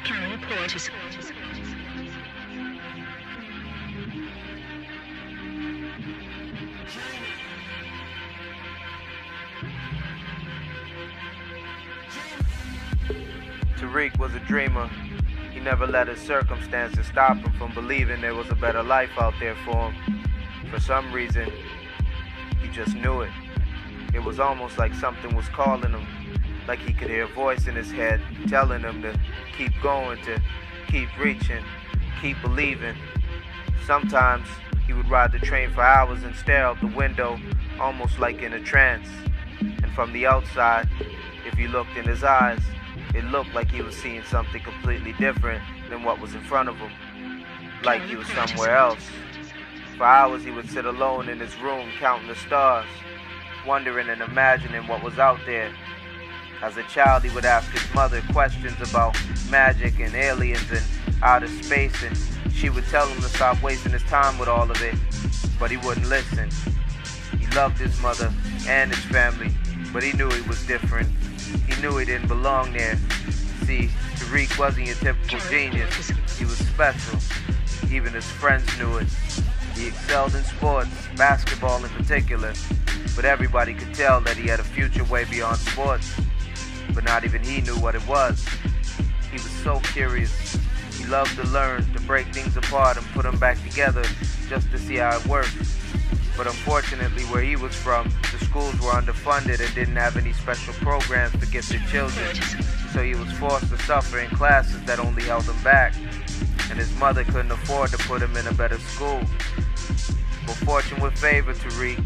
Can report. Tariq was a dreamer. He never let his circumstances stop him from believing there was a better life out there for him. For some reason, he just knew it. It was almost like something was calling him, like he could hear a voice in his head telling him to keep going, to keep reaching, keep believing. Sometimes he would ride the train for hours and stare out the window, almost like in a trance. And from the outside, if you looked in his eyes, it looked like he was seeing something completely different than what was in front of him, like he was somewhere else. For hours he would sit alone in his room counting the stars, wondering and imagining what was out there. As a child he would ask his mother questions about magic and aliens and outer space, and she would tell him to stop wasting his time with all of it, but he wouldn't listen. He loved his mother and his family, but he knew he was different. He knew he didn't belong there. See, Tariq wasn't your typical genius. He was special. Even his friends knew it. He excelled in sports, basketball in particular, but everybody could tell that he had a future way beyond sports. But not even he knew what it was. He was so curious. He loved to learn, to break things apart and put them back together just to see how it worked. But unfortunately, where he was from, the schools were underfunded and didn't have any special programs for gifted children. So he was forced to suffer in classes that only held him back. And his mother couldn't afford to put him in a better school. But fortune would favor Tariq.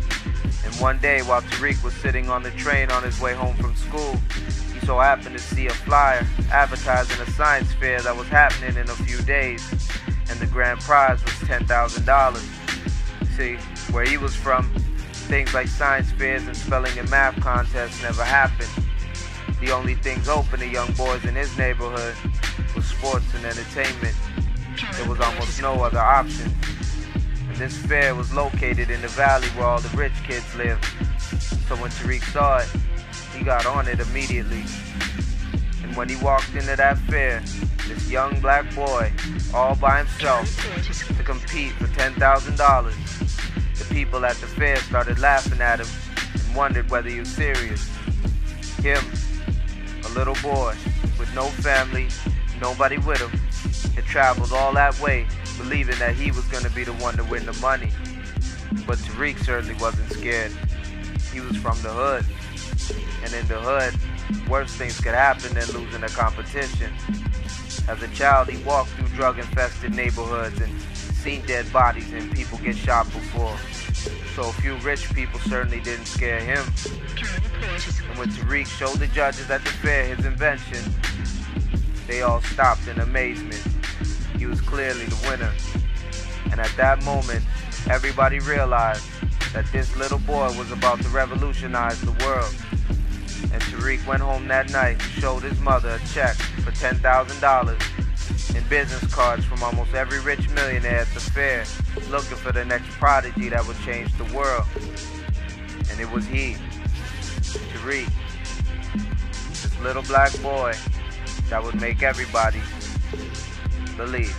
And one day, while Tariq was sitting on the train on his way home from school, he so happened to see a flyer advertising a science fair that was happening in a few days. And the grand prize was $10,000. See, where he was from, things like science fairs and spelling and math contests never happened. The only things open to young boys in his neighborhood was sports and entertainment. There was almost no other option. And this fair was located in the valley where all the rich kids lived. So when Tariq saw it, he got on it immediately. And when he walked into that fair, this young black boy, all by himself, to compete for $10,000, the people at the fair started laughing at him and wondered whether he was serious. Him, a little boy with no family, nobody with him, had traveled all that way believing that he was going to be the one to win the money. But Tariq certainly wasn't scared. He was from the hood. And in the hood, worse things could happen than losing a competition. As a child, he walked through drug-infested neighborhoods and seen dead bodies and people get shot before. So a few rich people certainly didn't scare him. And when Tariq showed the judges at the fair his invention, they all stopped in amazement. He was clearly the winner. And at that moment, everybody realized that this little boy was about to revolutionize the world. And Tariq went home that night and showed his mother a check for $10,000 and business cards from almost every rich millionaire at the fair, looking for the next prodigy that would change the world. And it was he, Tariq, this little black boy that would make everybody believe.